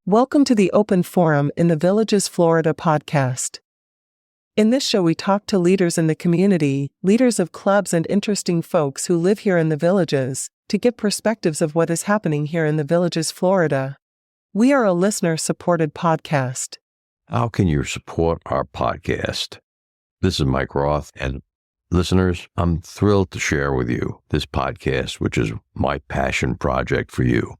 Welcome to the Open Forum in the Villages, Florida podcast. In this show, we talk to leaders in the community, leaders of clubs, and interesting folks who live here in the Villages, to give perspectives of what is happening here in the Villages, Florida. We are a listener-supported podcast. How can you support our podcast? This is Mike Roth, and listeners, I'm thrilled to share with you this podcast, which is my passion project for you.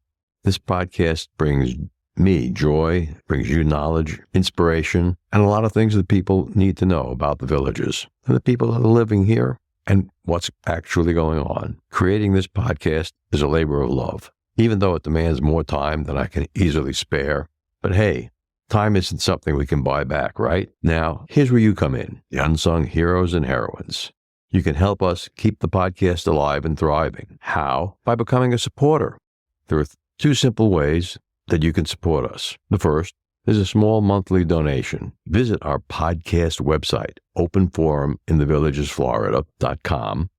This podcast brings me joy, brings you knowledge, inspiration, and a lot of things that people need to know about the Villages and the people that are living here and what's actually going on. Creating this podcast is a labor of love, even though it demands more time than I can easily spare. But hey, time isn't something we can buy back, right? Now, here's where you come in, the unsung heroes and heroines. You can help us keep the podcast alive and thriving. How? By becoming a supporter. There are two simple ways that you can support us. The first is a small monthly donation. Visit our podcast website, openforuminthevillagesflorida.com,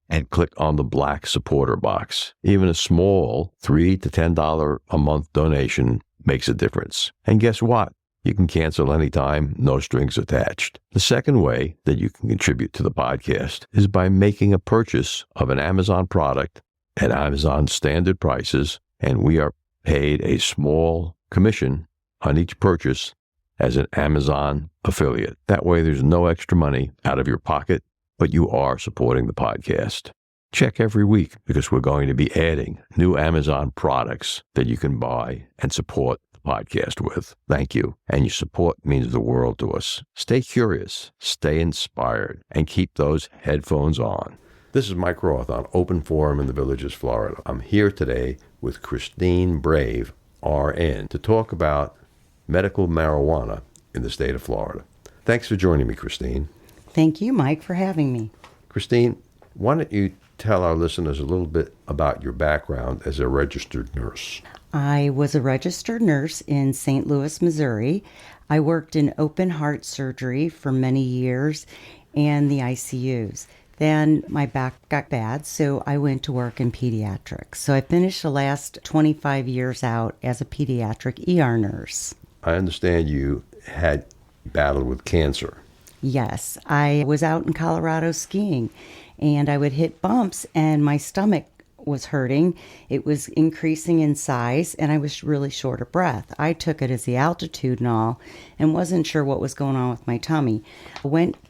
and click on the black supporter box. Even a small $3 to $10 a month donation makes a difference. And guess what? You can cancel anytime, no strings attached. The second way that you can contribute to the podcast is by making a purchase of an Amazon product at Amazon standard prices, and we are paid a small commission on each purchase as an Amazon affiliate. That way there's no extra money out of your pocket, but you are supporting the podcast. Check every week because we're going to be adding new Amazon products that you can buy and support the podcast with. Thank you. And your support means the world to us. Stay curious, stay inspired, and keep those headphones on. This is Mike Roth on Open Forum in the Villages, Florida. I'm here today with Christine Brave, RN, to talk about medical marijuana in the state of Florida. Thanks for joining me, Christine. Thank you, Mike, for having me. Christine, why don't you tell our listeners a little bit about your background as a registered nurse? I was a registered nurse in St. Louis, Missouri. I worked in open heart surgery for many years and the ICUs. Then my back got bad, so I went to work in pediatrics. So I finished the last 25 years out as a pediatric ER nurse. I understand you had battled with cancer. Yes, I was out in Colorado skiing, and I would hit bumps, and my stomach was hurting. It was increasing in size, and I was really short of breath. I took it as the altitude and all, and wasn't sure what was going on with my tummy.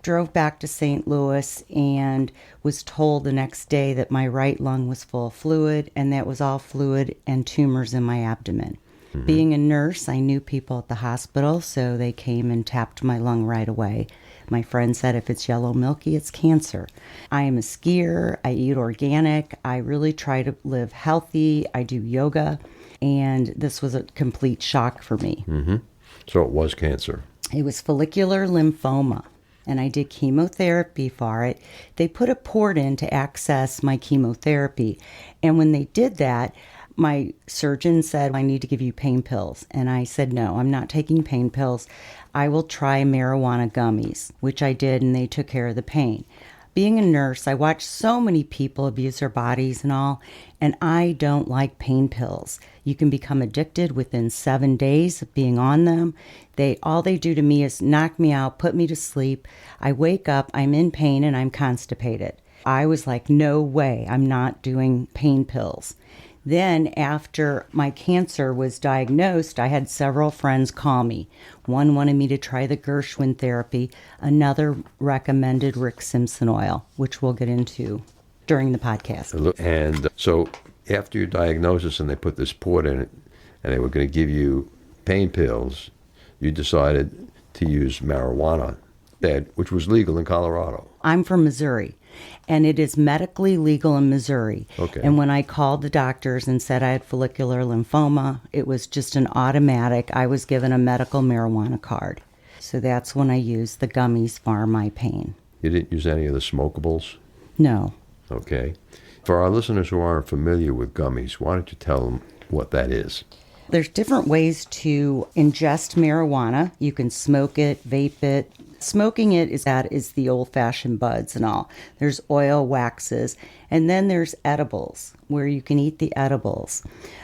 Drove back to St. Louis, and was told the next day that my right lung was full of fluid, and that was all fluid and tumors in my abdomen. Mm-hmm. Being a nurse, I knew people at the hospital, so they came and tapped my lung right away. My friend said, if it's yellow milky, it's cancer. I am a skier. I eat organic. I really try to live healthy. I do yoga. And this was a complete shock for me. Mm-hmm. So it was cancer. It was follicular lymphoma. And I did chemotherapy for it. They put a port in to access my chemotherapy. And when they did that, my surgeon said, I need to give you pain pills. And I said, no, I'm not taking pain pills. I will try marijuana gummies, which I did, and they took care of the pain. Being a nurse, I watched so many people abuse their bodies and all, and I don't like pain pills. You can become addicted within 7 days of being on them. All they do to me is knock me out, put me to sleep. I wake up, I'm in pain, and I'm constipated. I was like, no way, I'm not doing pain pills. Then after my cancer was diagnosed, I had several friends call me. One wanted me to try the Gershwin therapy. Another recommended Rick Simpson oil, which we'll get into during the podcast. And so after your diagnosis and they put this port in it and they were going to give you pain pills, you decided to use marijuana, which was legal in Colorado. I'm from Missouri. And it is medically legal in Missouri. Okay. And when I called the doctors and said I had follicular lymphoma, it was just an automatic. I was given a medical marijuana card. So that's when I used the gummies for my pain. You didn't use any of the smokables? No. Okay. For our listeners who aren't familiar with gummies, why don't you tell them what that is? There's different ways to ingest marijuana. You can smoke it, vape it, Smoking it is the old-fashioned buds and all. There's oil, waxes, and then there's edibles where you can eat the edibles.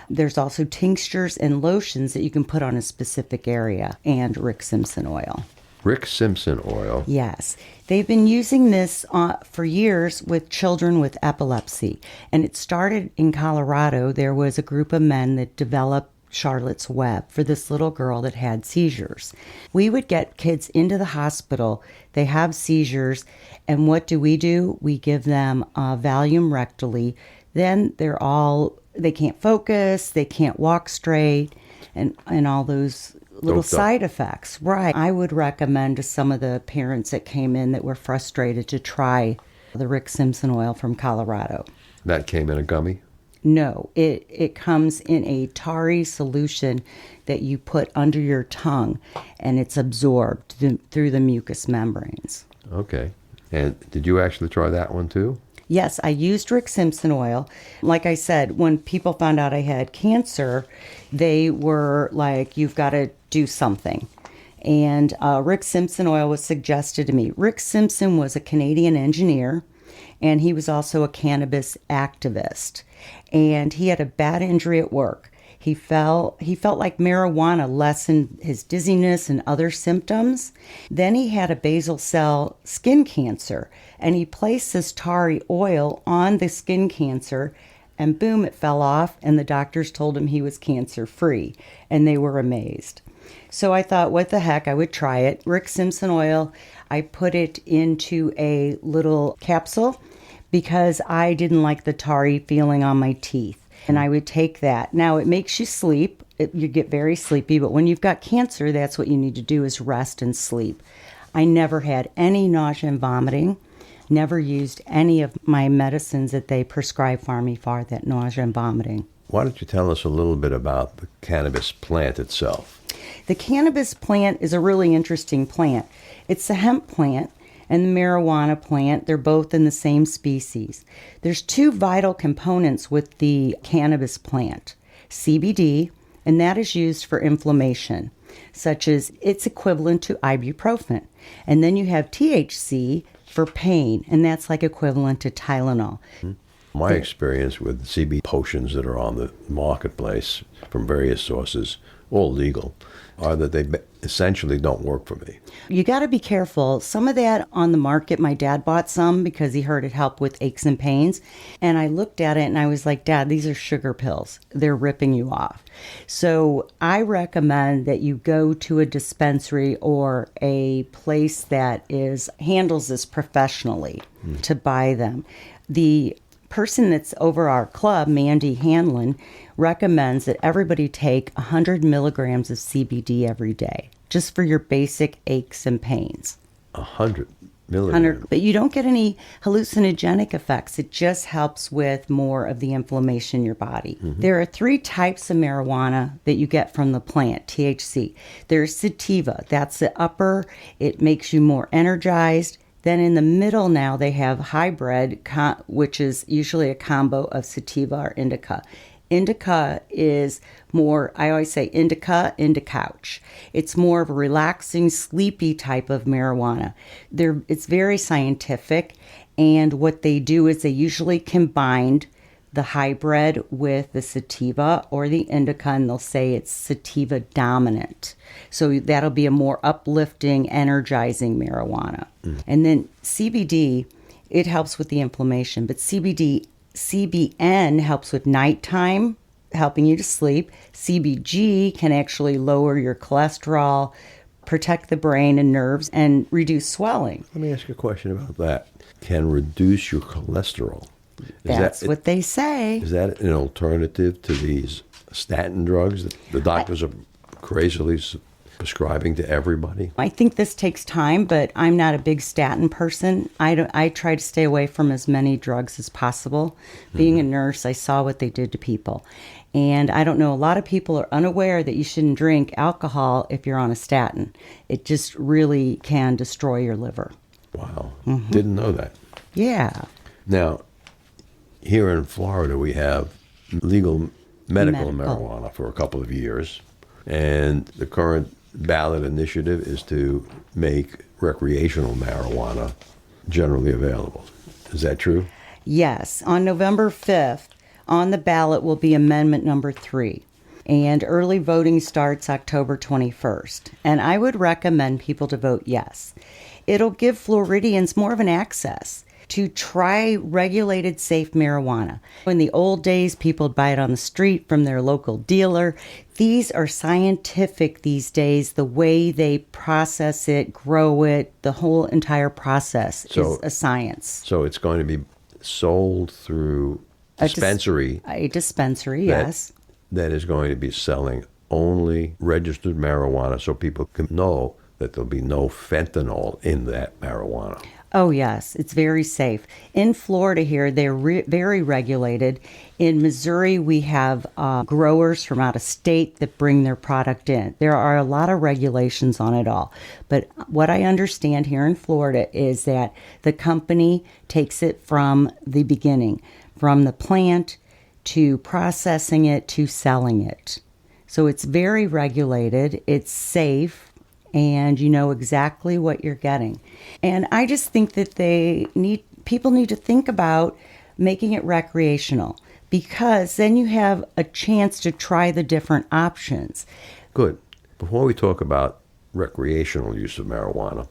There's also tinctures and lotions that you can put on a specific area, and Rick Simpson oil. Rick Simpson oil. Yes. They've been using this for years with children with epilepsy. And it started in Colorado. There was a group of men that developed Charlotte's Web for this little girl that had seizures. We would get kids into the hospital. They have seizures. And what do? We give them Valium rectally. Then they can't focus, they can't walk straight, and all those little side effects. Right. I would recommend to some of the parents that came in that were frustrated to try the Rick Simpson oil from Colorado. That came in a gummy? No, it comes in a tarry solution that you put under your tongue, and it's absorbed through the mucous membranes. Okay. And did you actually try that one too? Yes, I used Rick Simpson oil. Like I said, when people found out I had cancer, they were like, you've got to do something. And Rick Simpson oil was suggested to me. Rick Simpson was a Canadian engineer, and he was also a cannabis activist. And he had a bad injury at work. He felt like marijuana lessened his dizziness and other symptoms. Then he had a basal cell skin cancer, and he placed this tarry oil on the skin cancer, and boom, it fell off, and the doctors told him he was cancer-free, and they were amazed. So I thought, what the heck, I would try it. Rick Simpson oil, I put it into a little capsule because I didn't like the tarry feeling on my teeth. And I would take that. Now, it makes you sleep. You get very sleepy, but when you've got cancer, that's what you need to do is rest and sleep. I never had any nausea and vomiting, never used any of my medicines that they prescribe for me for that nausea and vomiting. Why don't you tell us a little bit about the cannabis plant itself? The cannabis plant is a really interesting plant. It's a hemp plant and the marijuana plant. They're both in the same species. There's two vital components with the cannabis plant. CBD, and that is used for inflammation, such as it's equivalent to ibuprofen. And then you have THC for pain, and that's like equivalent to Tylenol. My experience with CBD potions that are on the marketplace from various sources, all legal, are that they essentially don't work for me. You got to be careful. Some of that on the market, my dad bought some because he heard it helped with aches and pains. And I looked at it and I was like, Dad, these are sugar pills. They're ripping you off. So I recommend that you go to a dispensary or a place that handles this professionally to buy them. The person that's over our club, Mandy Hanlon, recommends that everybody take 100 milligrams of CBD every day, just for your basic aches and pains. 100 milligrams? But you don't get any hallucinogenic effects. It just helps with more of the inflammation in your body. Mm-hmm. There are 3 types of marijuana that you get from the plant, THC. There's sativa. That's the upper. It makes you more energized. Then in the middle now they have hybrid, which is usually a combo of sativa or indica. Indica is more, I always say indica couch. It's more of a relaxing, sleepy type of marijuana. It's very scientific, and what they do is they usually combine the hybrid with the sativa or the indica, and they'll say it's sativa dominant. So that'll be a more uplifting, energizing marijuana. And then CBD, it helps with the inflammation, but CBN helps with nighttime, helping you to sleep. CBG can actually lower your cholesterol, protect the brain and nerves, and reduce swelling. Let me ask you a question about that. Can reduce your cholesterol? That's what they say. Is that an alternative to these statin drugs that the doctors are crazily prescribing to everybody? I think this takes time, but I'm not a big statin person. I try to stay away from as many drugs as possible. Being a nurse, I saw what they did to people. And I don't know, a lot of people are unaware that you shouldn't drink alcohol if you're on a statin. It just really can destroy your liver. Wow. Didn't know that. Yeah. Now, here in Florida, we have legal medical marijuana for a couple of years. And the current ballot initiative is to make recreational marijuana generally available. Is that true? Yes. On November 5th, on the ballot will be Amendment number 3. And early voting starts October 21st. And I would recommend people to vote yes. It'll give Floridians more of an access to try regulated, safe marijuana. In the old days, people would buy it on the street from their local dealer. These are scientific these days. The way they process it, grow it, the whole entire process is a science. So it's going to be sold through dispensary. A dispensary, yes. That is going to be selling only registered marijuana so people can know that there'll be no fentanyl in that marijuana. Oh, yes. It's very safe. In Florida here, they're very regulated. In Missouri, we have growers from out of state that bring their product in. There are a lot of regulations on it all. But what I understand here in Florida is that the company takes it from the beginning, from the plant to processing it to selling it. So it's very regulated. It's safe. And you know exactly what you're getting. And I just think that people need to think about making it recreational, because then you have a chance to try the different options. Good. Before we talk about recreational use of marijuana,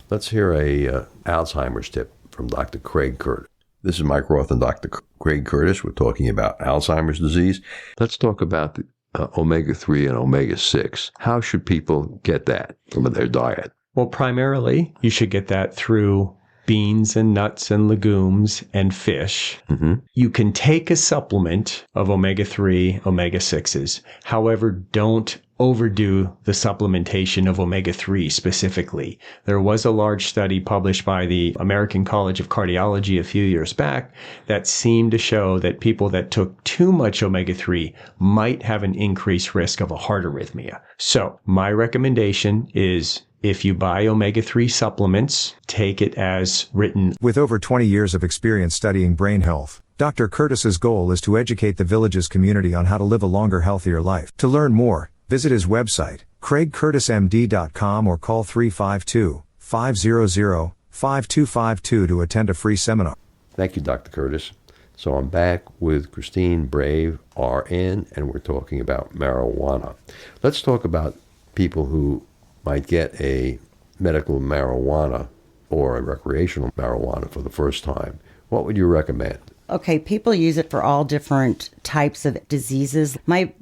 let's hear a Alzheimer's tip from Dr. Craig Curtis. This is Mike Roth and Dr. Craig Curtis. We're talking about Alzheimer's disease. Let's talk about the omega-3 and omega-6. How should people get that from their diet? Well, primarily, you should get that through beans and nuts and legumes and fish. Mm-hmm. You can take a supplement of omega-3, omega-6s. However, don't overdo the supplementation of omega-3 specifically. There was a large study published by the American College of Cardiology a few years back that seemed to show that people that took too much omega-3 might have an increased risk of a heart arrhythmia. So my recommendation is, if you buy omega-3 supplements, take it as written. With over 20 years of experience studying brain health, Dr. Curtis's goal is to educate the Villages community on how to live a longer, healthier life. To learn more, visit his website, craigcurtismd.com, or call 352-500-5252 to attend a free seminar. Thank you, Dr. Curtis. So I'm back with Christine Brave, RN, and we're talking about marijuana. Let's talk about people who might get a medical marijuana or a recreational marijuana for the first time. What would you recommend? Okay, people use it for all different types of diseases. My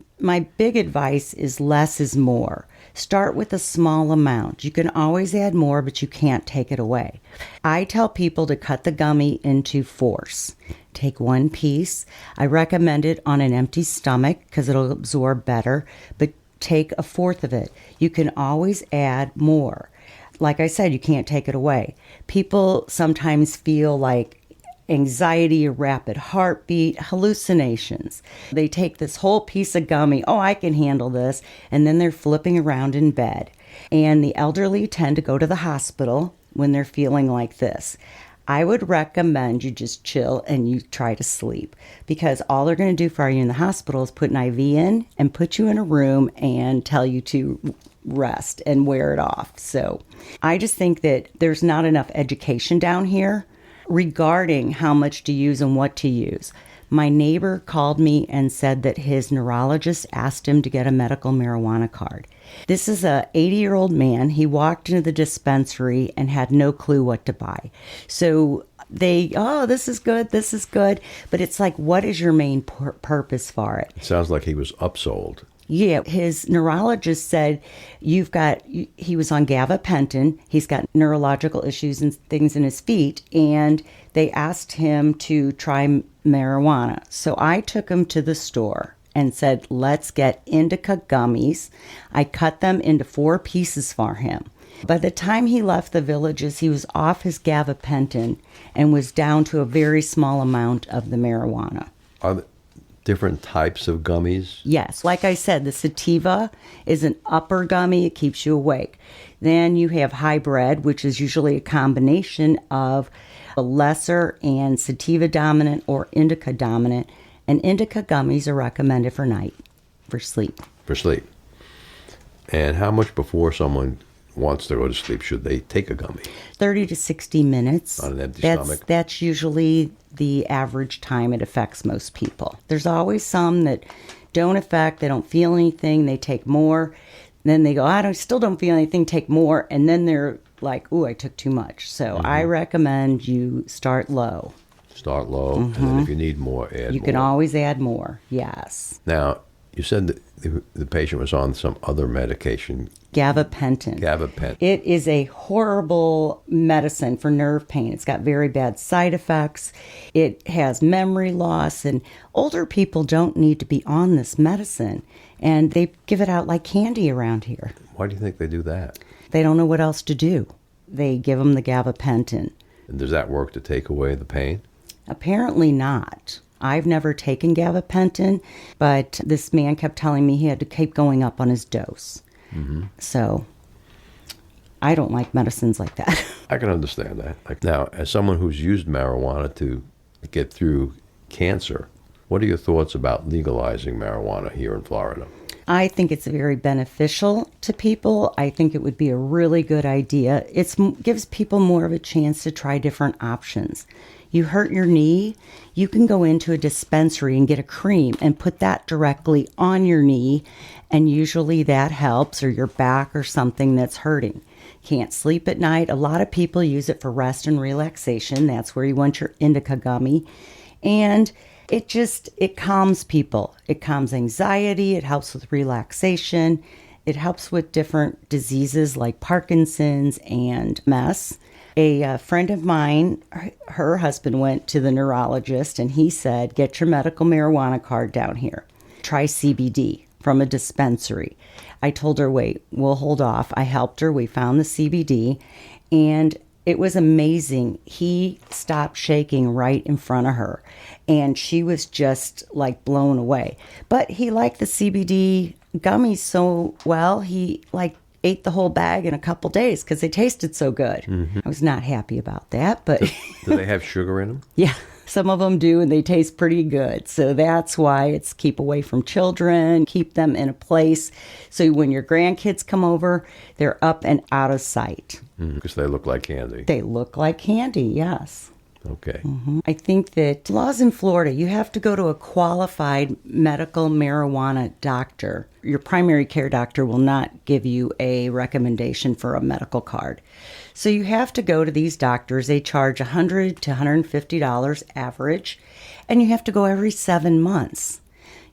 big advice is less is more. Start with a small amount. You can always add more, but you can't take it away. I tell people to cut the gummy into fourths. Take one piece. I recommend it on an empty stomach because it'll absorb better, but take a fourth of it. You can always add more. Like I said, you can't take it away. People sometimes feel like anxiety, a rapid heartbeat, hallucinations. They take this whole piece of gummy, oh, I can handle this, and then they're flipping around in bed. And the elderly tend to go to the hospital when they're feeling like this. I would recommend you just chill and you try to sleep, because all they're going to do for you in the hospital is put an IV in and put you in a room and tell you to rest and wear it off. So I just think that there's not enough education down here regarding how much to use and what to use. My neighbor called me and said that his neurologist asked him to get a medical marijuana card. This is a 80-year-old man. He walked into the dispensary and had no clue what to buy. So this is good. But it's like, what is your main purpose for it? It sounds like he was upsold. Yeah, his neurologist said he was on gabapentin, he's got neurological issues and things in his feet, and they asked him to try marijuana. So I took him to the store and said, let's get indica gummies. I cut them into 4 pieces for him. By the time he left the Villages, he was off his gabapentin and was down to a very small amount of the marijuana. Are there different types of gummies? Yes. Like I said, the sativa is an upper gummy. It keeps you awake. Then you have hybrid, which is usually a combination of a lesser and sativa dominant or indica dominant. And indica gummies are recommended for night, for sleep. For sleep. And how much before someone wants to go to sleep, should they take a gummy? 30 to 60 minutes. On an empty stomach? That's usually the average time it affects most people. There's always some that don't affect, they don't feel anything, they take more. Then they go, still don't feel anything, take more. And then they're like, ooh, I took too much. So I recommend you start low. Start low, and then if you need more, add more. You can always add more, yes. Now, you said that the patient was on some other medication. Gabapentin. It is a horrible medicine for nerve pain. It's got very bad side effects. It has memory loss, and older people don't need to be on this medicine. And they give it out like candy around here. Why do you think they do that? They don't know what else to do. They give them the gabapentin. And does that work to take away the pain? Apparently not. I've never taken gabapentin, but this man kept telling me he had to keep going up on his dose. So I don't like medicines like that. I can understand that. Now, as someone who's used marijuana to get through cancer, what are your thoughts about legalizing marijuana here in Florida? I think it's very beneficial to people. I think it would be a really good idea. It gives people more of a chance to try different options. You hurt your knee, you can go into a dispensary and get a cream and put that directly on your knee, and usually that helps, or your back or something that's hurting. Can't sleep at night. A lot of people use it for rest and relaxation. That's where you want your indica gummy. And it calms people. It calms anxiety. It helps with relaxation. It helps with different diseases like Parkinson's and MS. A friend of mine, her husband went to the neurologist and he said, get your medical marijuana card down here. Try CBD from a dispensary. I told her, wait, we'll hold off. I helped her. We found the CBD and it was amazing. He stopped shaking right in front of her and she was just like blown away. But he liked the CBD gummies so well, he ate the whole bag in a couple days because they tasted so good. I was not happy about that, but... Do they have sugar in them? Yeah, some of them do, and they taste pretty good. So that's why it's keep away from children, keep them in a place. So when your grandkids come over, they're up and out of sight. Because they look like candy. They look like candy, yes. Okay. I think that laws in Florida, you have to go to a qualified medical marijuana doctor. Your primary care doctor will not give you a recommendation for a medical card. So you have to go to these doctors. They charge $100 to $150 average, and you have to go every 7 months.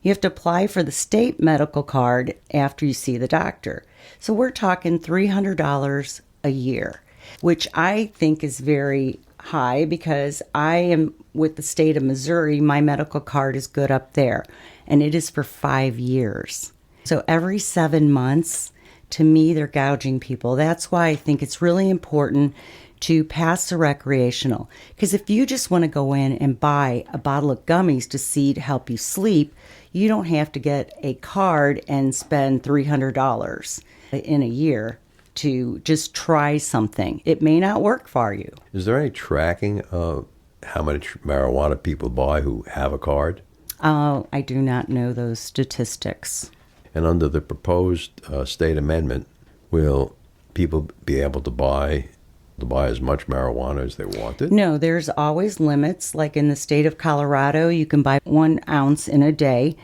You have to apply for the state medical card after you see the doctor. So we're talking $300 a year, which I think is very high because I am with the state of Missouri. My medical card is good up there, and it is for 5 years. So every 7 months, to me, they're gouging people. That's why I think it's really important to pass the recreational. Because if you just want to go in and buy a bottle of gummies to help you sleep, you don't have to get a card and spend $300 in a year to just try something. It may not work for you. Is there any tracking of how much marijuana people buy who have a card? I do not know those statistics. And under the proposed state amendment, will people be able to buy as much marijuana as they wanted? No, there's always limits. Like in the state of Colorado, you can buy 1 ounce in a day.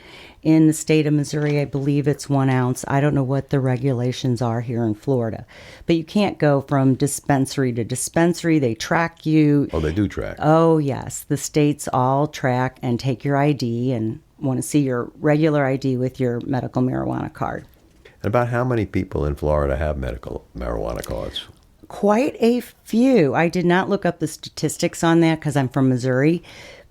In the state of Missouri, I believe it's 1 ounce. I don't know what the regulations are here in Florida. But you can't go from dispensary to dispensary. They track you. Oh, they do track. Oh, yes. The states all track and take your ID and want to see your regular ID with your medical marijuana card. And about how many people in Florida have medical marijuana cards? Quite a few. I did not look up the statistics on that because I'm from Missouri.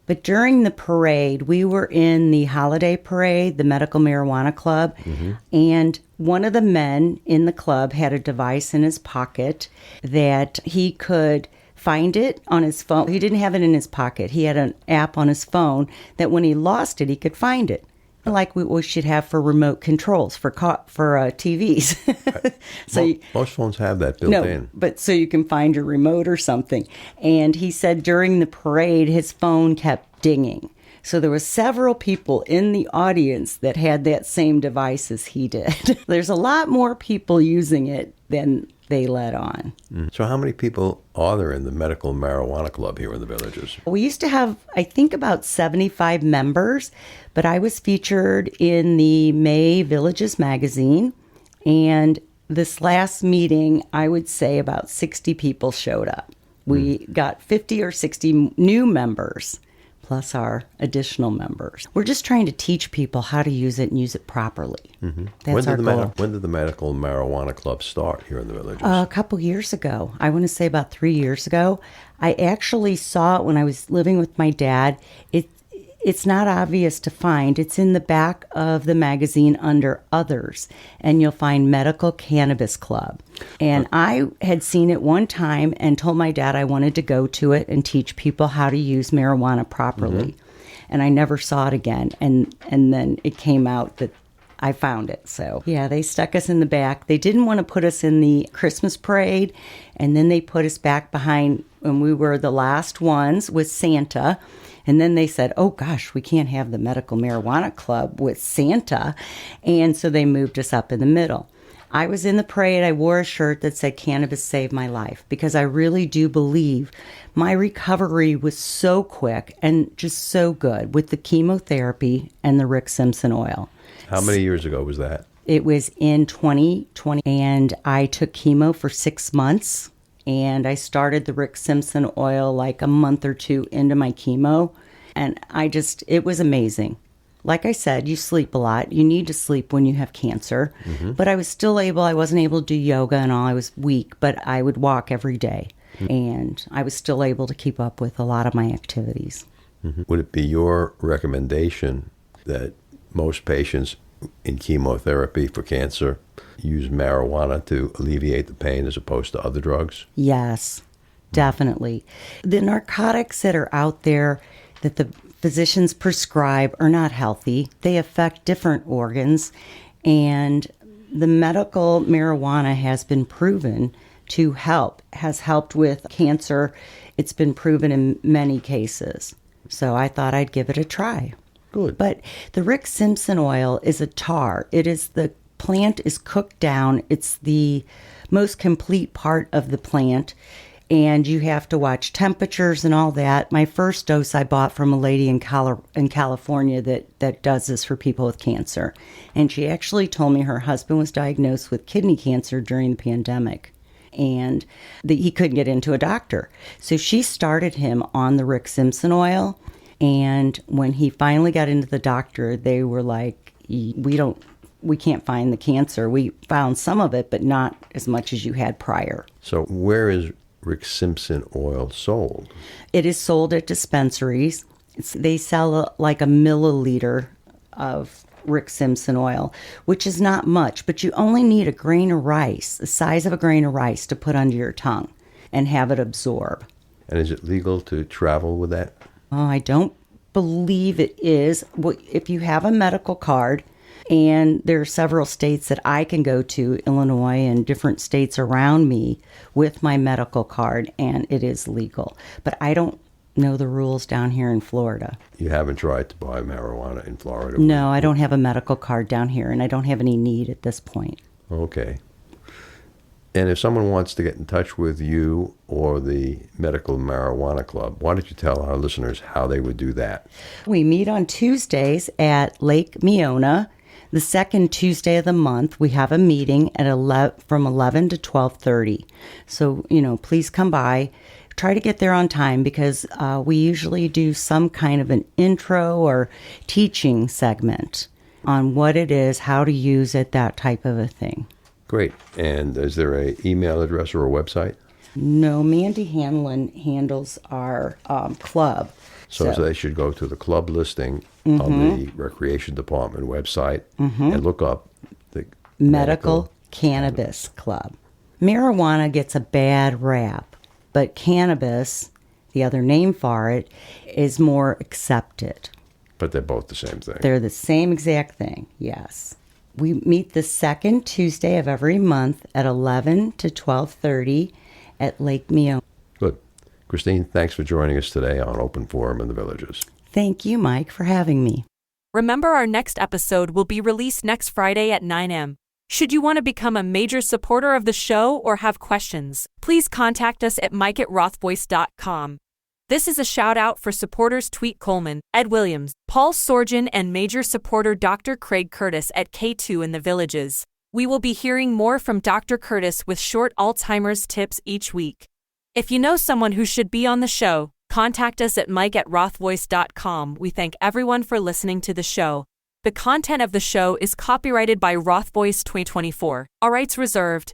But during the parade, we were in the holiday parade, the Medical Marijuana Club, and one of the men in the club had a device in his pocket that he could find it on his phone. He didn't have it in his pocket. He had an app on his phone that when he lost it, he could find it. Like we should have for remote controls for TVs. So most phones have that built in. But so you can find your remote or something. And he said during the parade, his phone kept dinging. So there were several people in the audience that had that same device as he did. There's a lot more people using it than they led on. So how many people are there in the medical marijuana club here in the Villages? We used to have, I think, about 75 members, but I was featured in the May Villages magazine, and this last meeting, I would say about 60 people showed up. We got 50 or 60 new members, plus our additional members. We're just trying to teach people how to use it and use it properly. That's our goal. When did the medical marijuana club start here in the Villages? A couple years ago. I want to say about 3 years ago. I actually saw it when I was living with my dad. It's not obvious to find. It's in the back of the magazine under Others, and you'll find Medical Cannabis Club. And I had seen it one time and told my dad I wanted to go to it and teach people how to use marijuana properly. And I never saw it again. And then it came out that I found it. So, yeah, they stuck us in the back. They didn't want to put us in the Christmas parade, and then they put us back behind when we were the last ones with Santa. And then they said, oh, gosh, we can't have the Medical Marijuana Club with Santa. And so they moved us up in the middle. I was in the parade. I wore a shirt that said, "Cannabis saved my life," because I really do believe my recovery was so quick and just so good with the chemotherapy and the Rick Simpson oil. How many years ago was that? It was in 2020, and I took chemo for 6 months. And I started the Rick Simpson oil like a month or two into my chemo. And it was amazing. Like I said, you sleep a lot. You need to sleep when you have cancer. But I was still I wasn't able to do yoga and all. I was weak, but I would walk every day. And I was still able to keep up with a lot of my activities. Would it be your recommendation that most patients in chemotherapy for cancer use marijuana to alleviate the pain as opposed to other drugs? Yes, definitely. The narcotics that are out there that the physicians prescribe are not healthy. They affect different organs, and the medical marijuana has been proven to has helped with cancer. It's been proven in many cases. So I thought I'd give it a try. Good. But the Rick Simpson oil is a tar. The plant is cooked down. It's the most complete part of the plant, and you have to watch temperatures and all that. My first dose I bought from a lady in California that does this for people with cancer, and she actually told me her husband was diagnosed with kidney cancer during the pandemic, and he couldn't get into a doctor. So she started him on the Rick Simpson oil. And when he finally got into the doctor, they were like, we can't find the cancer. We found some of it, but not as much as you had prior. So where is Rick Simpson oil sold? It is sold at dispensaries. They sell like a milliliter of Rick Simpson oil, which is not much, but you only need a grain of rice, the size of a grain of rice, to put under your tongue and have it absorb. And is it legal to travel with that? Oh, I don't believe it is. Well, if you have a medical card, and there are several states that I can go to, Illinois and different states around me with my medical card, and it is legal. But I don't know the rules down here in Florida. You haven't tried to buy marijuana in Florida? No, I don't have a medical card down here, and I don't have any need at this point. Okay. And if someone wants to get in touch with you or the Medical Marijuana Club, why don't you tell our listeners how they would do that? We meet on Tuesdays at Lake Meona. The second Tuesday of the month, we have a meeting at from 11 to 12:30. So, please come by. Try to get there on time because we usually do some kind of an intro or teaching segment on what it is, how to use it, that type of a thing. Great. And is there an email address or a website? No, Mandy Hanlon handles our club. So they should go to the club listing on the Recreation Department website and look up the Medical Cannabis Club. Marijuana gets a bad rap, but cannabis, the other name for it, is more accepted. But they're both the same thing. They're the same exact thing, yes. We meet the second Tuesday of every month at 11 to 12:30 at Lake Meona. Good. Christine, thanks for joining us today on Open Forum in the Villages. Thank you, Mike, for having me. Remember, our next episode will be released next Friday at 9 a.m. Should you want to become a major supporter of the show or have questions, please contact us at mike@rothvoice.com. This is a shout out for supporters Tweet Coleman, Ed Williams, Paul Sorgen, and major supporter Dr. Craig Curtis at K2 in the Villages. We will be hearing more from Dr. Curtis with short Alzheimer's tips each week. If you know someone who should be on the show, contact us at mike@rothvoice.com. We thank everyone for listening to the show. The content of the show is copyrighted by Roth Voice 2024. All rights reserved.